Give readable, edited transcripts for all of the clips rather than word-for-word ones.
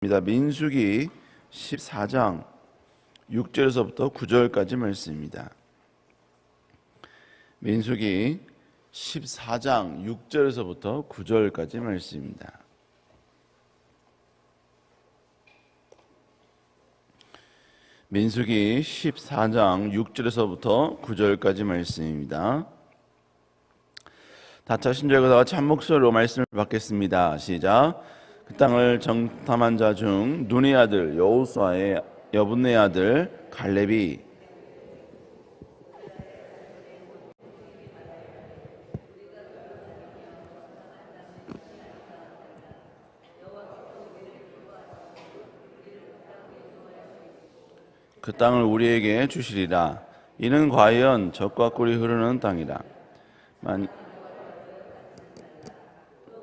민수기 14장 6절에서부터 9절까지 말씀입니다. 민수기 14장 6절에서부터 9절까지 말씀입니다. 민수기 14장 6절에서부터 9절까지 말씀입니다. 다 차신 자가 같이 한 목소리로 말씀을 받겠습니다. 시작. 그 땅을 정탐한 자 중 눈의 아들 여호수아의 여분의 아들 갈렙이 그 땅을 우리에게 주시리라. 이는 과연 젖과 꿀이 흐르는 땅이라.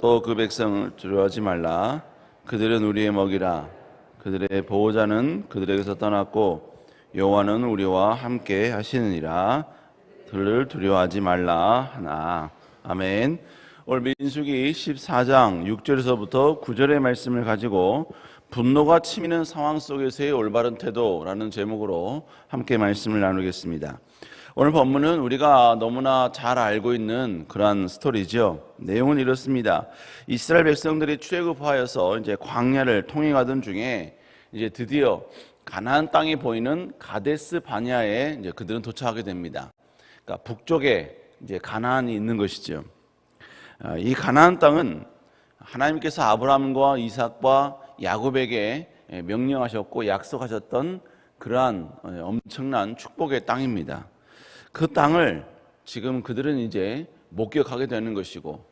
또 그 백성을 두려워하지 말라. 그들은 우리의 먹이라. 그들의 보호자는 그들에게서 떠났고 여호와는 우리와 함께 하시느니라. 그들을 두려워하지 말라 하나. 아멘. 오늘 민수기 14장 6절에서부터 9절의 말씀을 가지고 분노가 치미는 상황 속에서의 올바른 태도라는 제목으로 함께 말씀을 나누겠습니다. 오늘 본문은 우리가 너무나 잘 알고 있는 그러한 스토리죠. 내용은 이렇습니다. 이스라엘 백성들이 출애굽하여서 이제 광야를 통행하던 중에 이제 드디어 가나안 땅이 보이는 가데스 바네아에 이제 그들은 도착하게 됩니다. 그러니까 북쪽에 이제 가나안이 있는 것이죠. 이 가나안 땅은 하나님께서 아브라함과 이삭과 야곱에게 명령하셨고 약속하셨던 그러한 엄청난 축복의 땅입니다. 그 땅을 지금 그들은 이제 목격하게 되는 것이고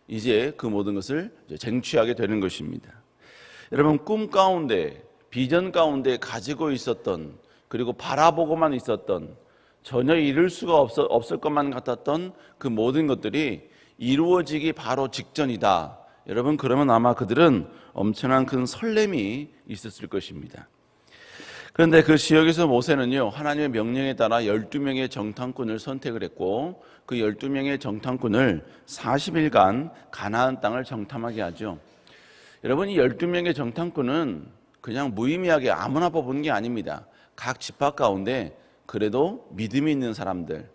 이제 그 모든 것을 쟁취하게 되는 것입니다. 여러분, 꿈 가운데 비전 가운데 가지고 있었던, 그리고 바라보고만 있었던, 전혀 이룰 수가 없을 것만 같았던 그 모든 것들이 이루어지기 바로 직전이다. 여러분, 그러면 아마 그들은 엄청난 큰 설렘이 있었을 것입니다. 그런데 그 지역에서 모세는요, 하나님의 명령에 따라 12명의 정탐꾼을 선택을 했고 그 12명의 정탐꾼을 40일간 가나안 땅을 정탐하게 하죠. 여러분, 이 12명의 정탐꾼은 그냥 무의미하게 아무나 뽑은 게 아닙니다. 각 지파 가운데 그래도 믿음이 있는 사람들,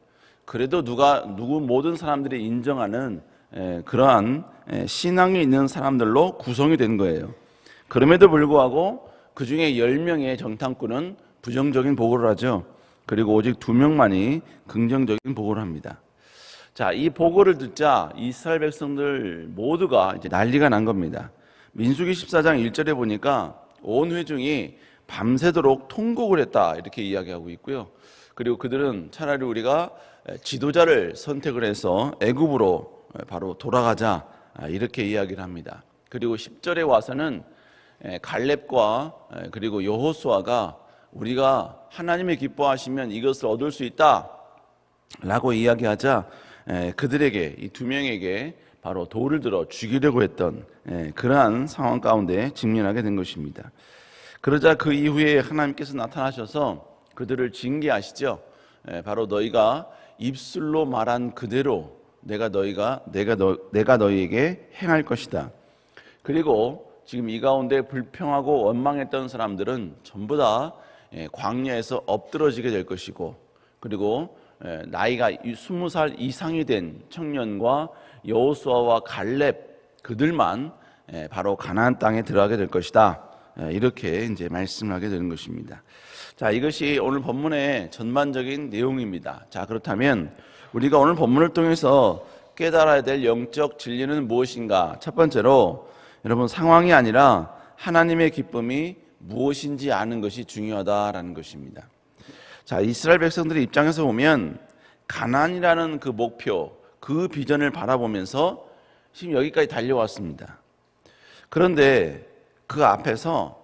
그래도 누구 모든 사람들이 인정하는 그러한 신앙이 있는 사람들로 구성이 된 거예요. 그럼에도 불구하고 그 중에 10명의 정탐꾼은 부정적인 보고를 하죠. 그리고 오직 2명만이 긍정적인 보고를 합니다. 자, 이 보고를 듣자 이스라엘 백성들 모두가 이제 난리가 난 겁니다. 민수기 14장 1절에 보니까 온 회중이 밤새도록 통곡을 했다, 이렇게 이야기하고 있고요. 그리고 그들은 차라리 우리가 지도자를 선택을 해서 애굽으로 바로 돌아가자, 이렇게 이야기를 합니다. 그리고 10절에 와서는 갈렙과 그리고 여호수아가 우리가 하나님이 기뻐하시면 이것을 얻을 수 있다 라고 이야기하자 그들에게, 이 2명에게 바로 돌을 들어 죽이려고 했던 그러한 상황 가운데 직면하게 된 것입니다. 그러자 그 이후에 하나님께서 나타나셔서 그들을 징계하시죠. 바로 너희가 입술로 말한 그대로 내가 너희에게 행할 것이다. 그리고 지금 이 가운데 불평하고 원망했던 사람들은 전부 다 광야에서 엎드러지게 될 것이고, 그리고 나이가 20살 이상이 된 청년과 여호수아와 갈렙, 그들만 바로 가나안 땅에 들어가게 될 것이다. 이렇게 이제 말씀하게 되는 것입니다. 자, 이것이 오늘 본문의 전반적인 내용입니다. 자, 그렇다면 우리가 오늘 본문을 통해서 깨달아야 될 영적 진리는 무엇인가? 첫 번째로 여러분, 상황이 아니라 하나님의 기쁨이 무엇인지 아는 것이 중요하다라는 것입니다. 자, 이스라엘 백성들의 입장에서 보면 가나안이라는 그 목표, 그 비전을 바라보면서 지금 여기까지 달려왔습니다. 그런데 그 앞에서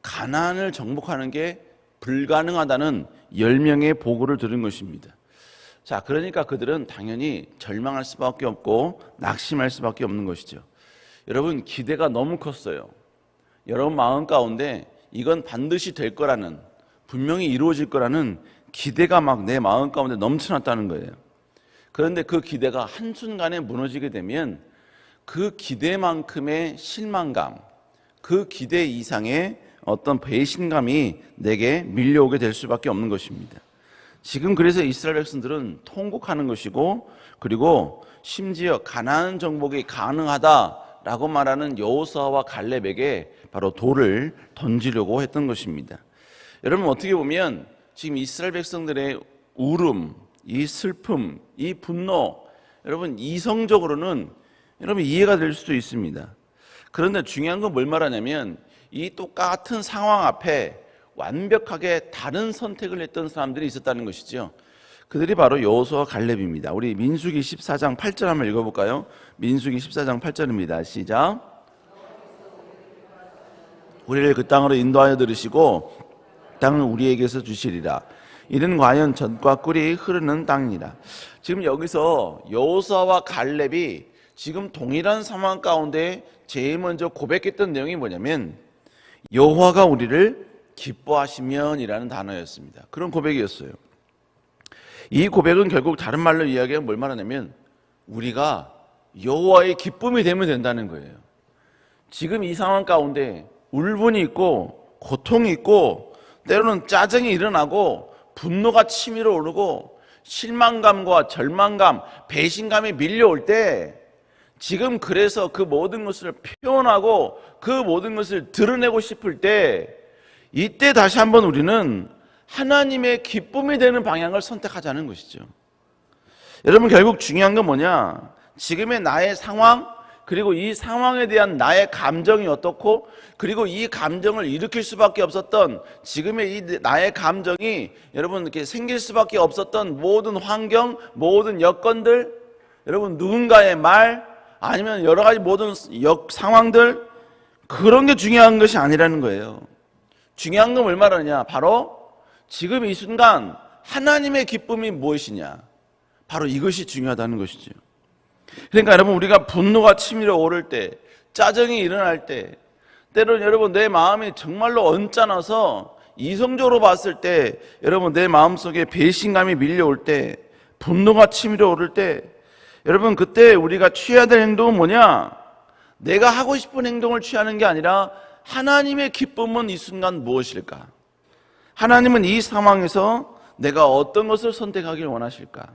가나안을 정복하는 게 불가능하다는 10명의 보고를 들은 것입니다. 자, 그러니까 그들은 당연히 절망할 수밖에 없고 낙심할 수밖에 없는 것이죠. 여러분, 기대가 너무 컸어요. 여러분 마음 가운데 이건 반드시 될 거라는, 분명히 이루어질 거라는 기대가 막 내 마음 가운데 넘쳐났다는 거예요. 그런데 그 기대가 한순간에 무너지게 되면 그 기대만큼의 실망감, 그 기대 이상의 어떤 배신감이 내게 밀려오게 될 수밖에 없는 것입니다. 지금 그래서 이스라엘 백성들은 통곡하는 것이고, 그리고 심지어 가나안 정복이 가능하다라고 말하는 여호수아와 갈렙에게 바로 돌을 던지려고 했던 것입니다. 여러분, 어떻게 보면 지금 이스라엘 백성들의 울음, 이 슬픔, 이 분노, 여러분 이성적으로는 여러분 이해가 될 수도 있습니다. 그런데 중요한 건 뭘 말하냐면, 이 똑같은 상황 앞에 완벽하게 다른 선택을 했던 사람들이 있었다는 것이죠. 그들이 바로 여호수아와 갈렙입니다. 우리 민수기 14장 8절 한번 읽어볼까요? 민수기 14장 8절입니다. 시작. 우리를 그 땅으로 인도하여 들으시고 땅을 우리에게서 주시리라. 이는 과연 젖과 꿀이 흐르는 땅이니라. 지금 여기서 여호수아와 갈렙이 지금 동일한 상황 가운데 제일 먼저 고백했던 내용이 뭐냐면, 여호와가 우리를 기뻐하시면이라는 단어였습니다. 그런 고백이었어요. 이 고백은 결국 다른 말로 이야기하면 뭘 말하냐면, 우리가 여호와의 기쁨이 되면 된다는 거예요. 지금 이 상황 가운데 울분이 있고 고통이 있고 때로는 짜증이 일어나고 분노가 치밀어 오르고 실망감과 절망감, 배신감이 밀려올 때, 지금 그래서 그 모든 것을 표현하고 그 모든 것을 드러내고 싶을 때, 이때 다시 한번 우리는 하나님의 기쁨이 되는 방향을 선택하자는 것이죠. 여러분, 결국 중요한 건 뭐냐? 지금의 나의 상황, 그리고 이 상황에 대한 나의 감정이 어떻고, 그리고 이 감정을 일으킬 수밖에 없었던 지금의 이 나의 감정이 여러분 이렇게 생길 수밖에 없었던 모든 환경, 모든 여건들, 여러분 누군가의 말, 아니면 여러 가지 모든 상황들, 그런 게 중요한 것이 아니라는 거예요. 중요한 건 뭘 말하느냐? 바로 지금 이 순간 하나님의 기쁨이 무엇이냐? 바로 이것이 중요하다는 것이죠. 그러니까 여러분, 우리가 분노가 치밀어 오를 때, 짜증이 일어날 때, 때로는 여러분 내 마음이 정말로 언짢아서 이성적으로 봤을 때, 여러분 내 마음속에 배신감이 밀려올 때, 분노가 치밀어 오를 때, 여러분 그때 우리가 취해야 될 행동은 뭐냐? 내가 하고 싶은 행동을 취하는 게 아니라 하나님의 기쁨은 이 순간 무엇일까? 하나님은 이 상황에서 내가 어떤 것을 선택하길 원하실까?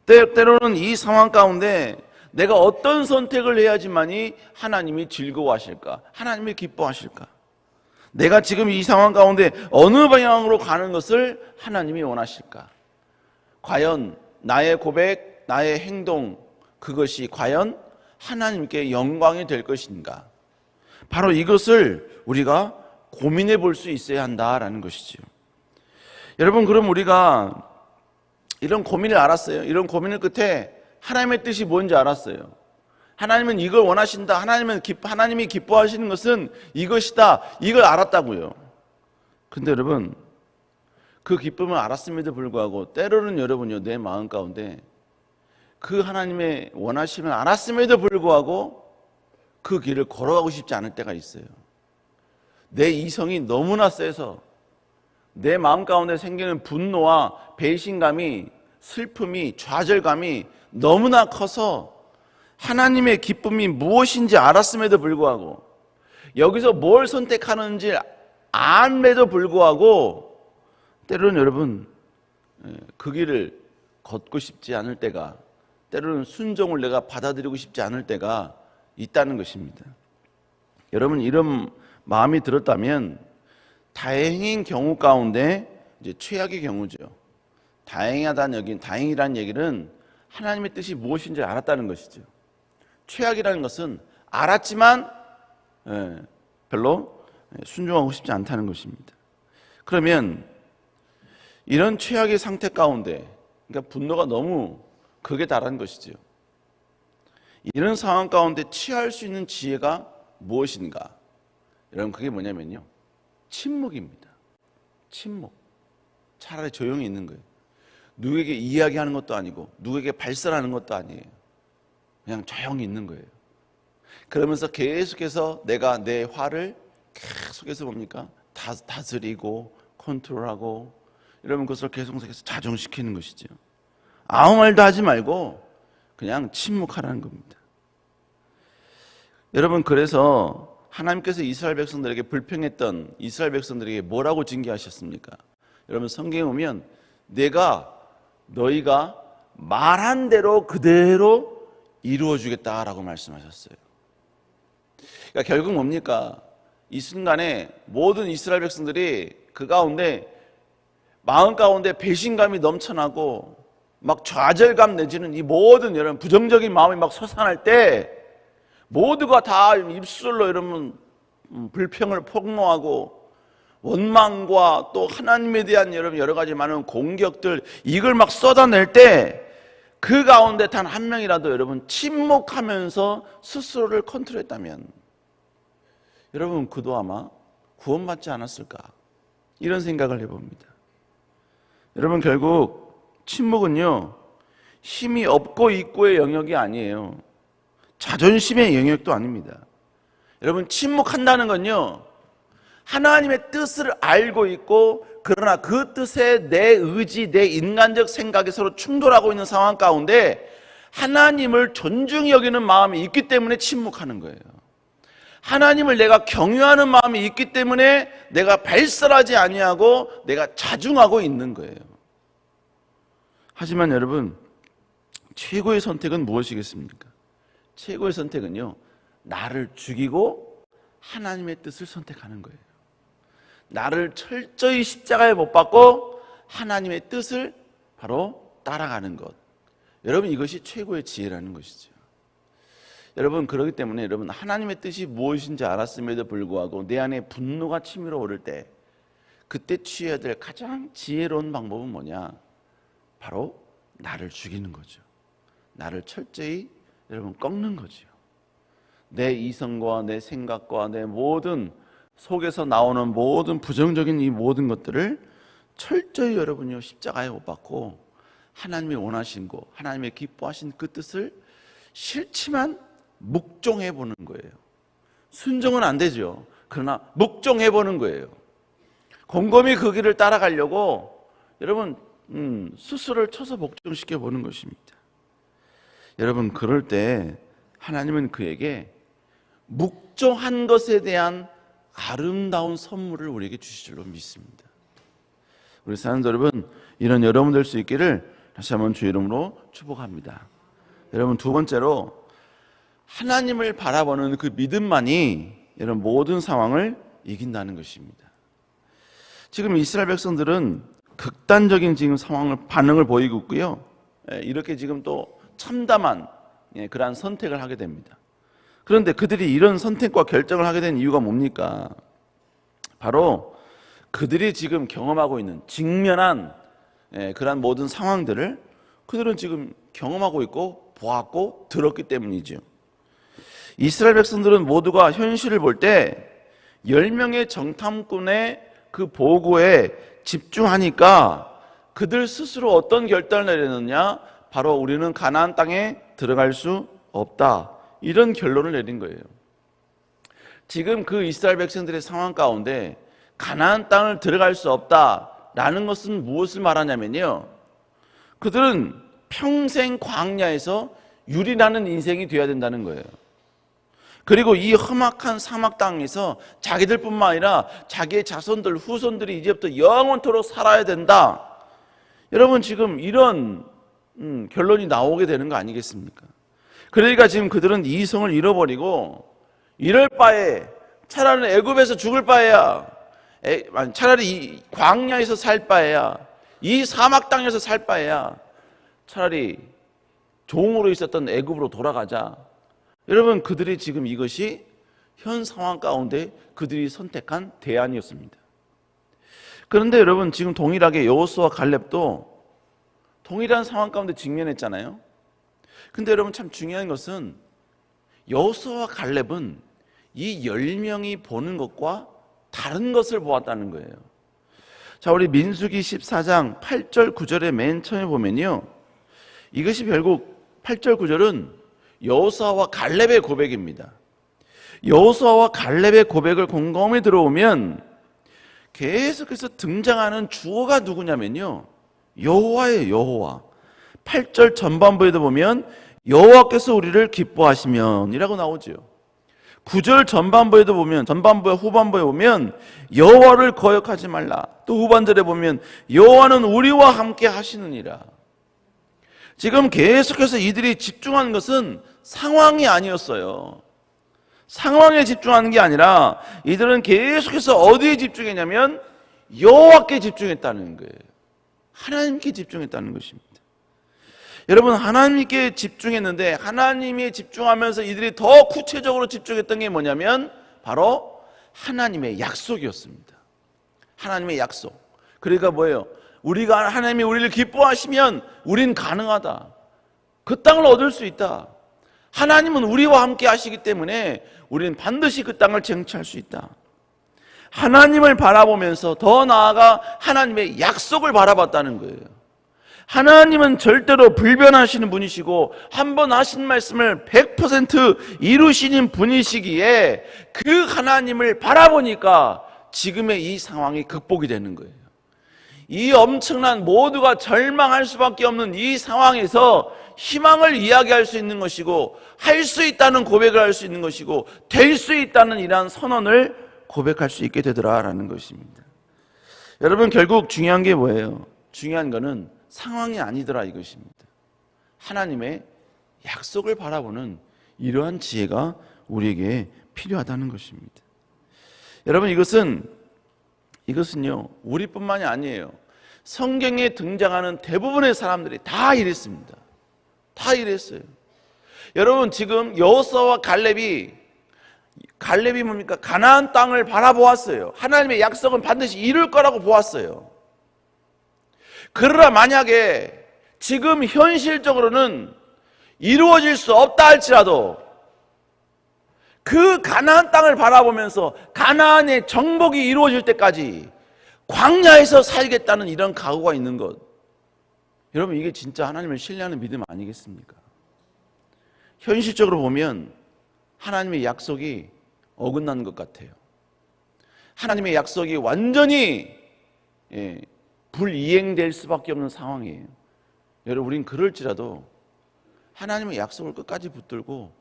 때로는 이 상황 가운데 내가 어떤 선택을 해야지만이 하나님이 즐거워하실까? 하나님이 기뻐하실까? 내가 지금 이 상황 가운데 어느 방향으로 가는 것을 하나님이 원하실까? 과연 나의 고백, 나의 행동, 그것이 과연 하나님께 영광이 될 것인가? 바로 이것을 우리가 고민해 볼 수 있어야 한다라는 것이죠. 여러분, 그럼 우리가 이런 고민을 알았어요. 이런 고민을 끝에 하나님의 뜻이 뭔지 알았어요. 하나님은 이걸 원하신다. 하나님이 기뻐하시는 것은 이것이다. 이걸 알았다고요. 근데 여러분, 그 기쁨을 알았음에도 불구하고 때로는 여러분요, 내 마음 가운데 그 하나님의 원하심을 알았음에도 불구하고 그 길을 걸어가고 싶지 않을 때가 있어요. 내 이성이 너무나 세서 내 마음 가운데 생기는 분노와 배신감이, 슬픔이, 좌절감이 너무나 커서 하나님의 기쁨이 무엇인지 알았음에도 불구하고, 여기서 뭘 선택하는지 안에도 불구하고 때로는 여러분 그 길을 걷고 싶지 않을 때가, 때로는 순종을 내가 받아들이고 싶지 않을 때가 있다는 것입니다. 여러분, 이런 마음이 들었다면 다행인 경우 가운데 이제 최악의 경우죠. 다행이라는 얘기는 하나님의 뜻이 무엇인지 알았다는 것이죠. 최악이라는 것은 알았지만 별로 순종하고 싶지 않다는 것입니다. 그러면 이런 최악의 상태 가운데, 그러니까 분노가 너무 극에 달한 것이죠. 이런 상황 가운데 취할 수 있는 지혜가 무엇인가? 여러분, 그게 뭐냐면요, 침묵입니다. 침묵. 차라리 조용히 있는 거예요. 누구에게 이야기하는 것도 아니고 누구에게 발설하는 것도 아니에요. 그냥 조용히 있는 거예요. 그러면서 계속해서 내가 내 화를 계속해서 뭡니까? 다스리고 컨트롤하고, 이러면 그것을 계속해서 자정시키는 것이죠. 아무 말도 하지 말고 그냥 침묵하라는 겁니다. 여러분, 그래서 하나님께서 이스라엘 백성들에게 불평했던 이스라엘 백성들에게 뭐라고 징계하셨습니까? 여러분 성경에 보면 내가 너희가 말한 대로 그대로 이루어주겠다라고 말씀하셨어요. 그러니까 결국 뭡니까? 이 순간에 모든 이스라엘 백성들이 그 가운데 마음 가운데 배신감이 넘쳐나고 막 좌절감 내지는 이 모든 여러분 부정적인 마음이 막 솟아날 때 모두가 다 입술로 여러분 불평을 폭로하고 원망과 또 하나님에 대한 여러분 여러 가지 많은 공격들 이걸 막 쏟아낼 때 그 가운데 단 한 명이라도 여러분 침묵하면서 스스로를 컨트롤했다면 여러분 그도 아마 구원받지 않았을까 이런 생각을 해봅니다. 여러분 결국 침묵은요 힘이 없고 있고의 영역이 아니에요. 자존심의 영역도 아닙니다. 여러분 침묵한다는 건요 하나님의 뜻을 알고 있고 그러나 그 뜻에 내 의지, 내 인간적 생각이 서로 충돌하고 있는 상황 가운데 하나님을 존중히 여기는 마음이 있기 때문에 침묵하는 거예요. 하나님을 내가 경유하는 마음이 있기 때문에 내가 발설하지 아니하고 내가 자중하고 있는 거예요. 하지만 여러분 최고의 선택은 무엇이겠습니까? 최고의 선택은요 나를 죽이고 하나님의 뜻을 선택하는 거예요. 나를 철저히 십자가에 못 박고 하나님의 뜻을 바로 따라가는 것. 여러분 이것이 최고의 지혜라는 것이죠. 여러분 그렇기 때문에 여러분 하나님의 뜻이 무엇인지 알았음에도 불구하고 내 안에 분노가 치밀어 오를 때 그때 취해야 될 가장 지혜로운 방법은 뭐냐? 바로 나를 죽이는 거죠. 나를 철저히 여러분 꺾는 거죠. 내 이성과 내 생각과 내 모든 속에서 나오는 모든 부정적인 이 모든 것들을 철저히 여러분이 십자가에 못 박고 하나님이 원하신 거 하나님의 기뻐하신 그 뜻을 싫지만 묵종해 보는 거예요. 순종은 안 되죠. 그러나 묵종해 보는 거예요. 곰곰이 그 길을 따라가려고 여러분 스스로를 쳐서 복종시켜 보는 것입니다. 여러분 그럴 때 하나님은 그에게 묵종한 것에 대한 아름다운 선물을 우리에게 주실 줄로 믿습니다. 우리 사랑하는 여러분 이런 여러분 될 수 있기를 다시 한번 주 이름으로 축복합니다. 여러분 두 번째로 하나님을 바라보는 그 믿음만이 여러분 모든 상황을 이긴다는 것입니다. 지금 이스라엘 백성들은 극단적인 지금 반응을 보이고 있고요. 이렇게 지금 또 참담한 그러한 선택을 하게 됩니다. 그런데 그들이 이런 선택과 결정을 하게 된 이유가 뭡니까? 바로 그들이 지금 경험하고 있는 직면한 그러한 모든 상황들을 그들은 지금 경험하고 있고 보았고 들었기 때문이죠. 이스라엘 백성들은 모두가 현실을 볼 때 10명의 정탐꾼의 그 보고에 집중하니까 그들 스스로 어떤 결단을 내렸느냐? 바로 우리는 가나안 땅에 들어갈 수 없다. 이런 결론을 내린 거예요. 지금 그 이스라엘 백성들의 상황 가운데 가나안 땅을 들어갈 수 없다라는 것은 무엇을 말하냐면요. 그들은 평생 광야에서 유린하는 인생이 되어야 된다는 거예요. 그리고 이 험악한 사막 땅에서 자기들뿐만 아니라 자기의 자손들, 후손들이 이제부터 영원토록 살아야 된다. 여러분 지금 이런 결론이 나오게 되는 거 아니겠습니까? 그러니까 지금 그들은 이성을 잃어버리고 이럴 바에 차라리 애굽에서 죽을 바에야 차라리 이 광야에서 살 바에야 이 사막 땅에서 살 바에야 차라리 종으로 있었던 애굽으로 돌아가자. 여러분 그들이 지금 이것이 현 상황 가운데 그들이 선택한 대안이었습니다. 그런데 여러분 지금 동일하게 여호수아와 갈렙도 동일한 상황 가운데 직면했잖아요. 근데 여러분 참 중요한 것은 여호수아와 갈렙은 이 10명이 보는 것과 다른 것을 보았다는 거예요. 자, 우리 민수기 14장 8절 9절의 맨 처음에 보면요. 이것이 결국 8절 9절은 여호수아와 갈렙의 고백입니다. 여호수아와 갈렙의 고백을 곰곰이 들어오면 계속해서 등장하는 주어가 누구냐면요. 여호와예요. 여호와. 8절 전반부에도 보면 여호와께서 우리를 기뻐하시면 이라고 나오죠. 구절 전반부에도 보면, 전반부와 후반부에 보면 여호와를 거역하지 말라. 또 후반절에 보면 여호와는 우리와 함께 하시느니라. 지금 계속해서 이들이 집중한 것은 상황이 아니었어요. 상황에 집중하는 게 아니라 이들은 계속해서 어디에 집중했냐면 여호와께 집중했다는 거예요. 하나님께 집중했다는 것입니다. 여러분, 하나님께 집중했는데 하나님에 집중하면서 이들이 더 구체적으로 집중했던 게 뭐냐면 바로 하나님의 약속이었습니다. 하나님의 약속. 그러니까 뭐예요? 하나님이 우리를 기뻐하시면 우린 가능하다. 그 땅을 얻을 수 있다. 하나님은 우리와 함께 하시기 때문에 우리는 반드시 그 땅을 쟁취할 수 있다. 하나님을 바라보면서 더 나아가 하나님의 약속을 바라봤다는 거예요. 하나님은 절대로 불변하시는 분이시고 한 번 하신 말씀을 100% 이루시는 분이시기에 그 하나님을 바라보니까 지금의 이 상황이 극복이 되는 거예요. 이 엄청난 모두가 절망할 수밖에 없는 이 상황에서 희망을 이야기할 수 있는 것이고 할 수 있다는 고백을 할 수 있는 것이고 될 수 있다는 이러한 선언을 고백할 수 있게 되더라라는 것입니다. 여러분, 결국 중요한 게 뭐예요? 중요한 거는 상황이 아니더라 이것입니다. 하나님의 약속을 바라보는 이러한 지혜가 우리에게 필요하다는 것입니다. 여러분, 이것은요 우리뿐만이 아니에요. 성경에 등장하는 대부분의 사람들이 다 이랬습니다. 다 이랬어요. 여러분, 지금 여호수아와 갈렙이 뭡니까? 가나안 땅을 바라보았어요. 하나님의 약속은 반드시 이룰 거라고 보았어요. 그러나 만약에 지금 현실적으로는 이루어질 수 없다 할지라도 그 가나안 땅을 바라보면서 가나안의 정복이 이루어질 때까지 광야에서 살겠다는 이런 각오가 있는 것, 여러분, 이게 진짜 하나님을 신뢰하는 믿음 아니겠습니까? 현실적으로 보면 하나님의 약속이 어긋난 것 같아요. 하나님의 약속이 완전히 불이행될 수밖에 없는 상황이에요. 여러분, 우린 그럴지라도 하나님의 약속을 끝까지 붙들고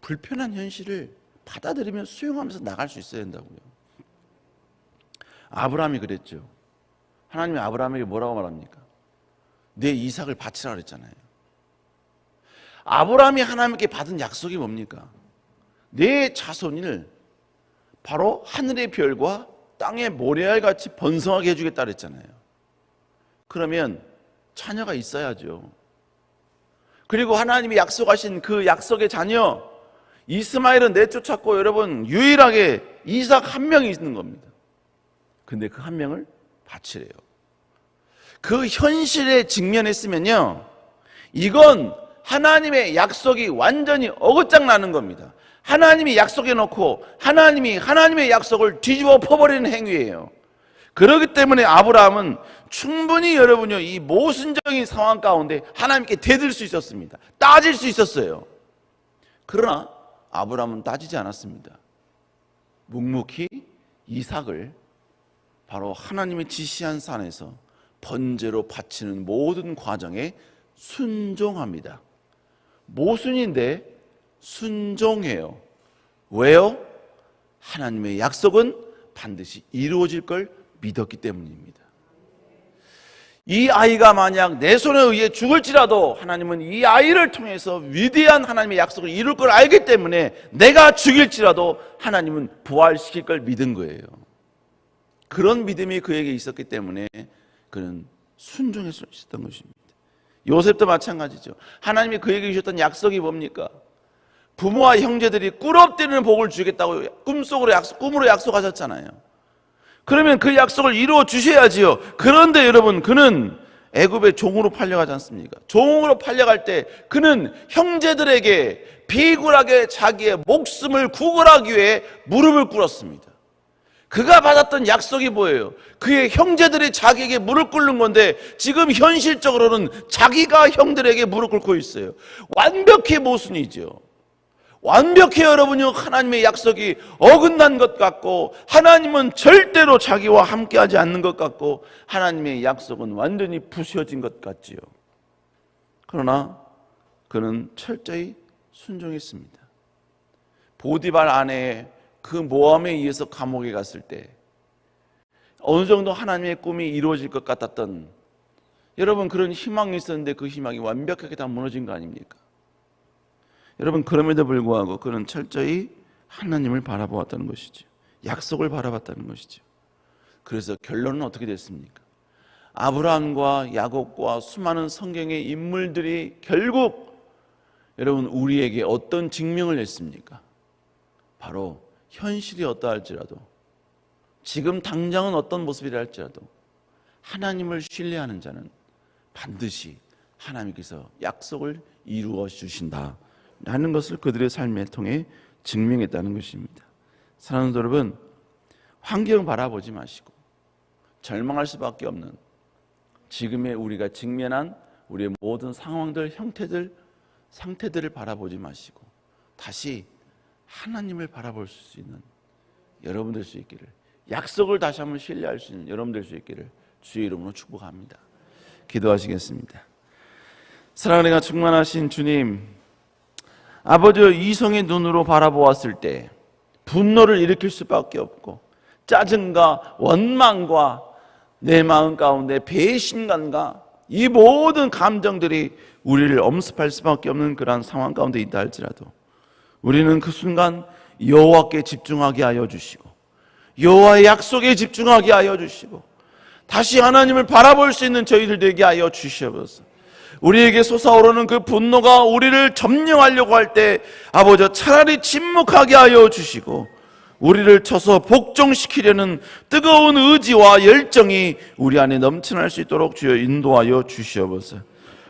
불편한 현실을 받아들이며 수용하면서 나갈 수 있어야 된다고요. 아브라함이 그랬죠. 하나님이 아브라함에게 뭐라고 말합니까? 내 이삭을 바치라 그랬잖아요. 아브라함이 하나님께 받은 약속이 뭡니까? 내 자손을 바로 하늘의 별과 땅의 모래알같이 번성하게 해주겠다 그랬잖아요. 그러면 자녀가 있어야죠. 그리고 하나님이 약속하신 그 약속의 자녀 이스마엘은 내쫓았고, 여러분, 유일하게 이삭 한 명이 있는 겁니다. 근데 그 한 명을 바치래요. 그 현실에 직면했으면요, 이건 하나님의 약속이 완전히 어긋장 나는 겁니다. 하나님이 약속해 놓고 하나님이 하나님의 약속을 뒤집어 퍼버리는 행위예요. 그렇기 때문에 아브라함은 충분히 여러분요, 이 모순적인 상황 가운데 하나님께 대들 수 있었습니다. 따질 수 있었어요. 그러나 아브라함은 따지지 않았습니다. 묵묵히 이삭을 바로 하나님의 지시한 산에서 번제로 바치는 모든 과정에 순종합니다. 모순인데 순종해요. 왜요? 하나님의 약속은 반드시 이루어질 걸 믿었기 때문입니다. 이 아이가 만약 내 손에 의해 죽을지라도 하나님은 이 아이를 통해서 위대한 하나님의 약속을 이룰 걸 알기 때문에 내가 죽일지라도 하나님은 부활시킬 걸 믿은 거예요. 그런 믿음이 그에게 있었기 때문에 그는 순종할 수 있었던 것입니다. 요셉도 마찬가지죠. 하나님이 그에게 주셨던 약속이 뭡니까? 부모와 형제들이 꿀 엎드리는 복을 주겠다고 꿈으로 약속하셨잖아요. 그러면 그 약속을 이루어 주셔야지요. 그런데 여러분, 그는 애굽의 종으로 팔려가지 않습니까? 종으로 팔려갈 때 그는 형제들에게 비굴하게 자기의 목숨을 구걸하기 위해 무릎을 꿇었습니다. 그가 받았던 약속이 뭐예요? 그의 형제들이 자기에게 무릎 꿇는 건데 지금 현실적으로는 자기가 형들에게 무릎 꿇고 있어요. 완벽히 모순이죠. 완벽히 여러분요, 하나님의 약속이 어긋난 것 같고 하나님은 절대로 자기와 함께하지 않는 것 같고 하나님의 약속은 완전히 부서진 것 같지요. 그러나 그는 철저히 순종했습니다. 보디발 아내의 그 모함에 의해서 감옥에 갔을 때 어느 정도 하나님의 꿈이 이루어질 것 같았던, 여러분 그런 희망이 있었는데 그 희망이 완벽하게 다 무너진 거 아닙니까? 여러분 그럼에도 불구하고 그는 철저히 하나님을 바라보았다는 것이죠. 약속을 바라봤다는 것이죠. 그래서 결론은 어떻게 됐습니까? 아브라함과 야곱과 수많은 성경의 인물들이 결국 여러분 우리에게 어떤 증명을 했습니까? 바로 현실이 어떠할지라도, 지금 당장은 어떤 모습이라 할지라도 하나님을 신뢰하는 자는 반드시 하나님께서 약속을 이루어 주신다 하는 것을 그들의 삶에 통해 증명했다는 것입니다. 사랑하는 여러분, 환경 바라보지 마시고 절망할 수밖에 없는 지금의 우리가 직면한 우리의 모든 상황들, 형태들, 상태들을 바라보지 마시고 다시 하나님을 바라볼 수 있는 여러분 될 수 있기를, 약속을 다시 한번 신뢰할 수 있는 여러분 될 수 있기를 주의 이름으로 축복합니다. 기도하시겠습니다. 사랑과 충만하신 주님, 아버지의 이성의 눈으로 바라보았을 때 분노를 일으킬 수밖에 없고 짜증과 원망과 내 마음 가운데 배신감과 이 모든 감정들이 우리를 엄습할 수밖에 없는 그러한 상황 가운데 있다 할지라도 우리는 그 순간 여호와께 집중하게 하여 주시고 여호와의 약속에 집중하게 하여 주시고 다시 하나님을 바라볼 수 있는 저희들 되게 하여 주시옵소서. 우리에게 솟아오르는 그 분노가 우리를 점령하려고 할 때 아버지 차라리 침묵하게 하여 주시고 우리를 쳐서 복종시키려는 뜨거운 의지와 열정이 우리 안에 넘쳐날 수 있도록 주여 인도하여 주시옵소서.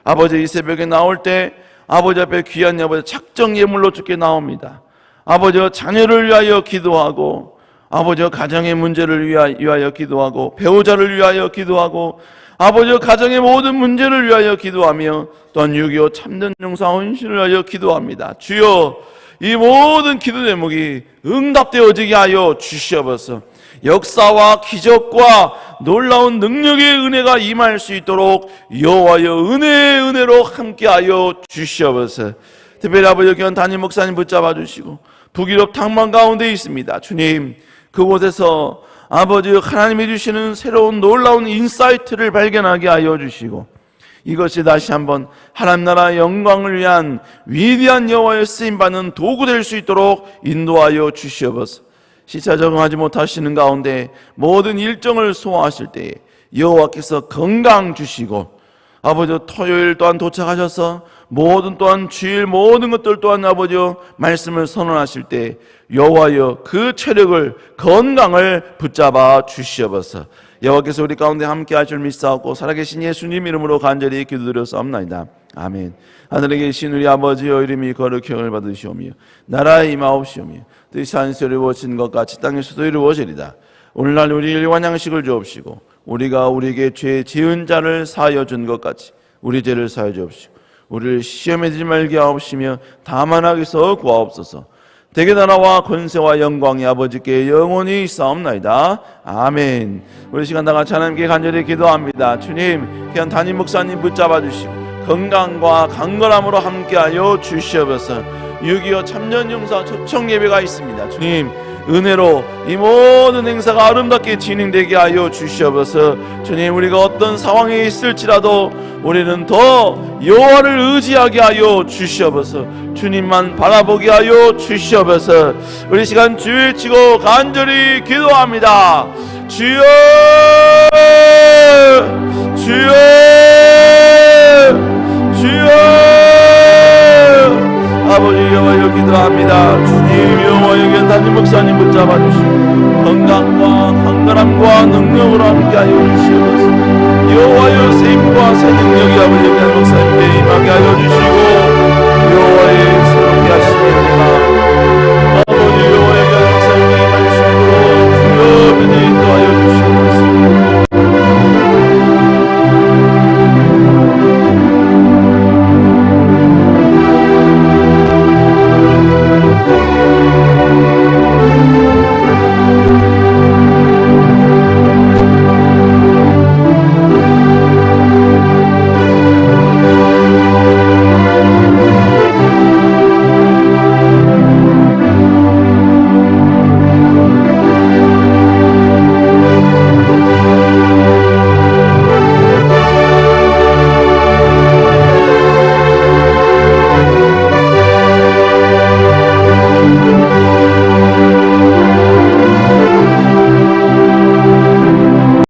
아버지 이 새벽에 나올 때 아버지 앞에 귀한 아버지 작정 예물로 주께 나옵니다. 아버지 자녀를 위하여 기도하고 아버지 가정의 문제를 위하여 기도하고 배우자를 위하여 기도하고 아버지 가정의 모든 문제를 위하여 기도하며 또한 6.25 참된 용사 헌신을 위하여 기도합니다. 주여 이 모든 기도 제목이 응답되어지게 하여 주시옵소서. 역사와 기적과 놀라운 능력의 은혜가 임할 수 있도록 여호와여 은혜의 은혜로 함께하여 주시옵소서. 특별히 아버지 교회 담임 목사님 붙잡아 주시고 북유럽 탕만 가운데 있습니다. 주님 그곳에서 아버지 하나님이 주시는 새로운 놀라운 인사이트를 발견하게 하여 주시고 이것이 다시 한번 하나님 나라의 영광을 위한 위대한 여호와의 쓰임받는 도구 될 수 있도록 인도하여 주시옵소서. 시차 적응하지 못하시는 가운데 모든 일정을 소화하실 때에 여호와께서 건강 주시고 아버지 토요일 또한 도착하셔서 모든 또한 주일 모든 것들 또한 아버지 말씀을 선언하실 때 여호와여 그 체력을 건강을 붙잡아 주시옵소서. 여호와께서 우리 가운데 함께 하실 줄 믿사옵고 살아계신 예수님 이름으로 간절히 기도드렸사옵나이다. 아멘. 하늘에 계신 우리 아버지여 이름이 거룩히 여김을 받으시오며 나라의 임하옵시오며 뜻이 하늘에서 이루어진 것 같이 땅에서도 이루어지리다. 오늘날 우리 일용할 양식을 주옵시고 우리가 우리에게 죄 지은 자를 사하여 준 것 같이 우리 죄를 사하여 주옵시고 우리를 시험에 들지 말게 하옵시며 다만 악에서 구하옵소서. 대개 나라와 권세와 영광이 아버지께 영원히 있사옵나이다. 아멘. 우리 시간 다 같이 하나님께 간절히 기도합니다. 주님 그냥 담임 목사님 붙잡아 주시고 건강과 강건함으로 함께하여 주시옵소서. 6.25 참전용사 초청 예배가 있습니다. 주님 은혜로 이 모든 행사가 아름답게 진행되게 하여 주시옵소서. 주님 우리가 어떤 상황에 있을지라도 우리는 더 여호와를 의지하게 하여 주시옵소서. 주님만 바라보게 하여 주시옵소서. 우리 시간 주의 치고 간절히 기도합니다. 주여 주여 주여 아버지 여호와여 기도합니다. 주님 여호와여 담임 목사님 붙잡아 주시고 건강과 강건함과 능력으로 함께하여 주시옵소서. 여호와여 새 힘과 새 능력이 아버지 담임 목사님께 임하게 하여 주시고 여호와의